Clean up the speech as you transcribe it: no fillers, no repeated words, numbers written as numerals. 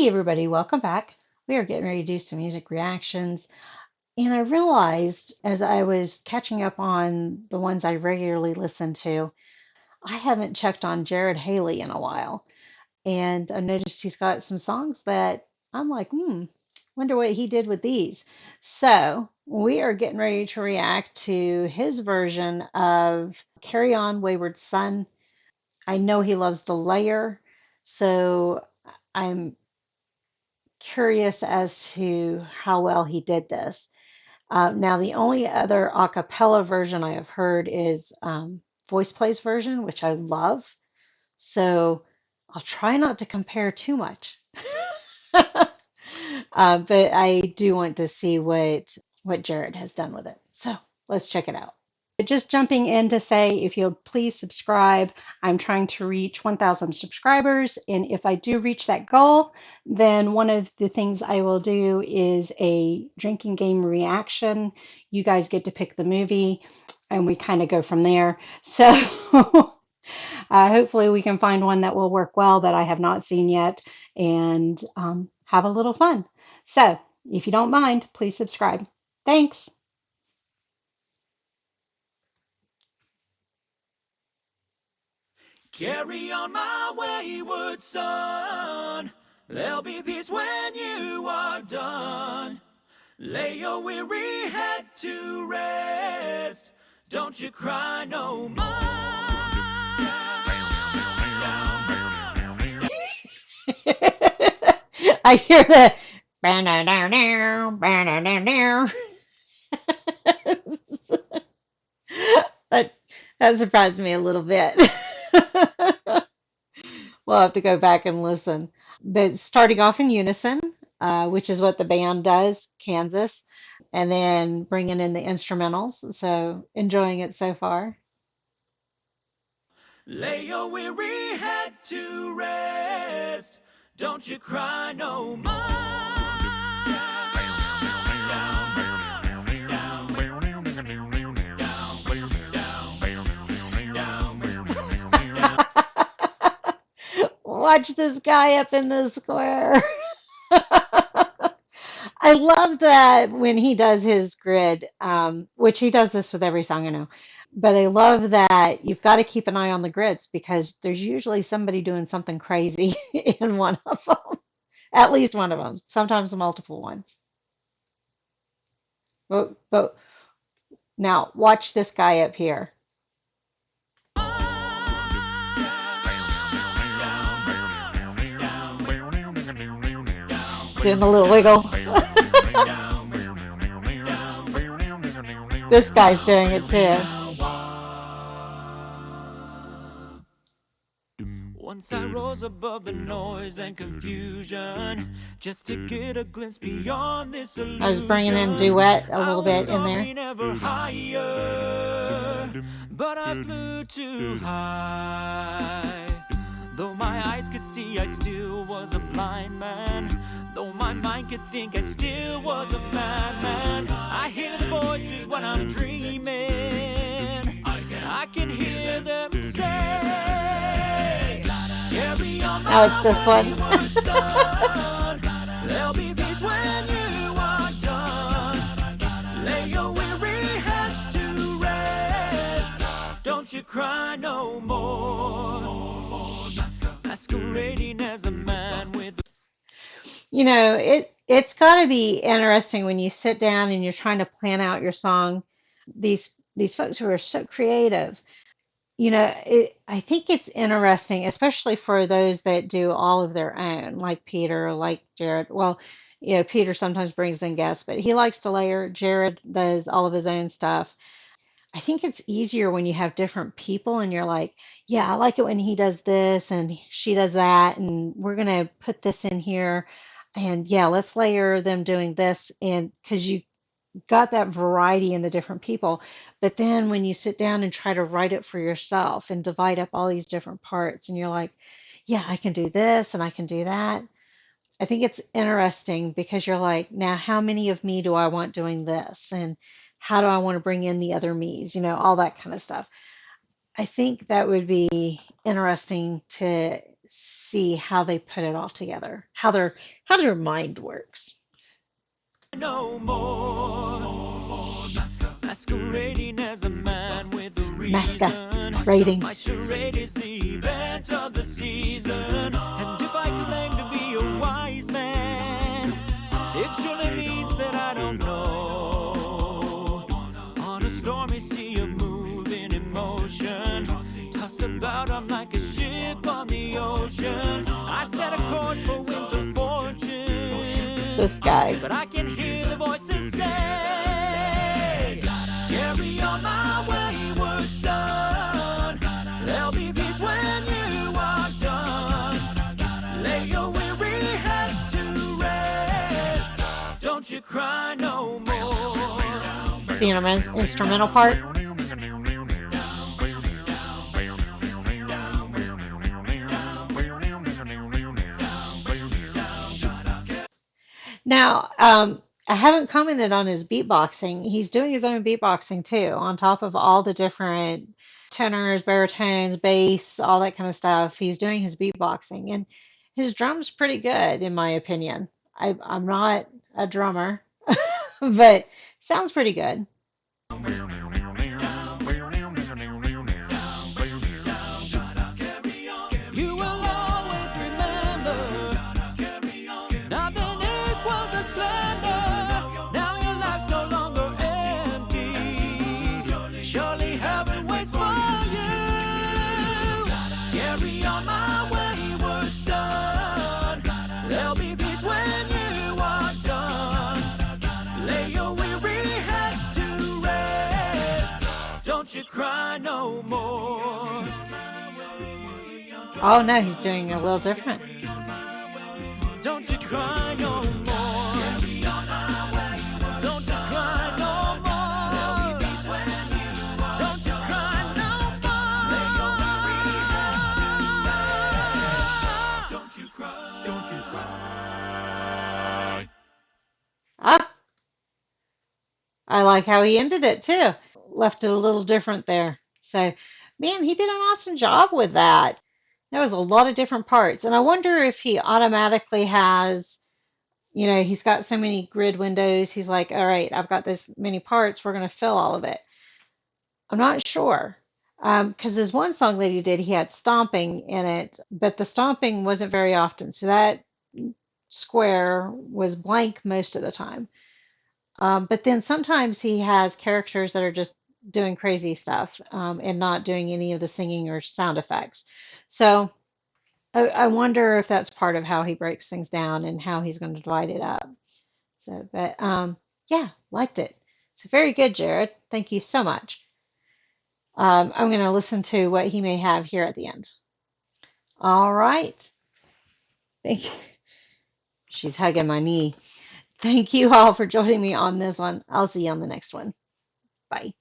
Hey everybody, welcome back. We are getting ready to do some music reactions. And I realized as I was catching up on the ones I regularly listen to, I haven't checked on Jared Halley in a while. And I noticed he's got some songs that I'm like, wonder what he did with these. So we are getting ready to react to his version of Carry On Wayward Son. I know he loves the layer, so I'm curious as to how well he did this. Now, the only other a cappella version I have heard is Voice Play's version, which I love. So I'll try not to compare too much. But I do want to see what Jared has done with it. So let's check it out. Just jumping in to say, if you'll please subscribe, I'm trying to reach 1,000 subscribers. And if I do reach that goal, then one of the things I will do is a drinking game reaction. You guys get to pick the movie, and we kind of go from there. So hopefully we can find one that will work well that I have not seen yet and have a little fun. So if you don't mind, please subscribe. Thanks. Carry on, my wayward son. There'll be peace when you are done. Lay your weary head to rest. Don't you cry no more. I hear the that that surprised me a little bit. We'll have to go back and listen. But starting off in unison, which is what the band does, Kansas, and then bringing in the instrumentals. So enjoying it so far. Lay your weary head to rest. Don't you cry no more. Watch this guy up in the square. I love that when he does his grid, which he does this with every song I know. But I love that you've got to keep an eye on the grids because there's usually somebody doing something crazy in one of them, at least one of them, sometimes multiple ones. But now watch this guy up here doing a little wiggle. This guy's doing it too. Once I rose above the noise and confusion, just to get a glimpse beyond this illusion. I was bringing in duet a little bit in there. Never higher, but I flew too high. Though my eyes could see, I still was a blind man. Though my mind could think, I still was a madman. I hear the voices when I'm dreaming. I can hear them say, carry on, now it's this one. there'll be peace when you are done. Lay your weary head to rest. Don't you cry no more. Masquerading as a man with You know, it's got to be interesting when you sit down and you're trying to plan out your song. These folks who are so creative, I think it's interesting, especially for those that do all of their own, like Peter, like Jared. Well, Peter sometimes brings in guests, but he likes to layer. Jared does all of his own stuff. I think it's easier when you have different people and you're like, yeah, I like it when he does this and she does that, and we're gonna put this in here. And yeah, let's layer them doing this. And because you got that variety in the different people. But then when you sit down and try to write it for yourself and divide up all these different parts, and you're like, yeah, I can do this and I can do that. I think it's interesting because you're like, now how many of me do I want doing this? And how do I want to bring in the other me's, all that kind of stuff. I think that would be interesting to see how they put it all together, how their mind works. No more masquerading as a man with a reason. Masquerading. My charade is the event of the season. And if I claim to be a wise man, it surely means that I don't know. On a stormy sea of moving emotion, tossed about, I'm like a ship on the ocean. I set a course for winds of fortune. This guy. But I can hear the voices say, carry on my wayward son. There'll be peace when you are done. Lay your weary head to rest. Don't you cry no more. The instrumental part. Now, I haven't commented on his beatboxing. He's doing his own beatboxing too, on top of all the different tenors, baritones, bass, all that kind of stuff. He's doing his beatboxing, and his drum's pretty good, in my opinion. I'm not a drummer, but sounds pretty good. You will always remember, nothing equals the splendor. Now your life's no longer empty. Surely heaven waits for you. Carry on my wayward son. There'll be peace when you are done. Lay your weary head to rest. Don't you cry no more. Oh no, he's doing a little different. Don't you cry no more. Don't you cry no more. Don't you cry no more. Don't you cry. Don't you cry. Ah, I like how he ended it too. Left it a little different there. So, man, he did an awesome job with that. There was a lot of different parts. And I wonder if he automatically has, he's got so many grid windows. He's like, all right, I've got this many parts. We're going to fill all of it. I'm not sure. Because there's one song that he did, he had stomping in it, but the stomping wasn't very often. So that square was blank most of the time. But then sometimes he has characters that are just doing crazy stuff and not doing any of the singing or sound effects. So I wonder if that's part of how he breaks things down and how he's going to divide it up. So, but yeah, liked it. So very good, Jared. Thank you so much. I'm going to listen to what he may have here at the end. All right. Thank you. She's hugging my knee. Thank you all for joining me on this one. I'll see you on the next one. Bye.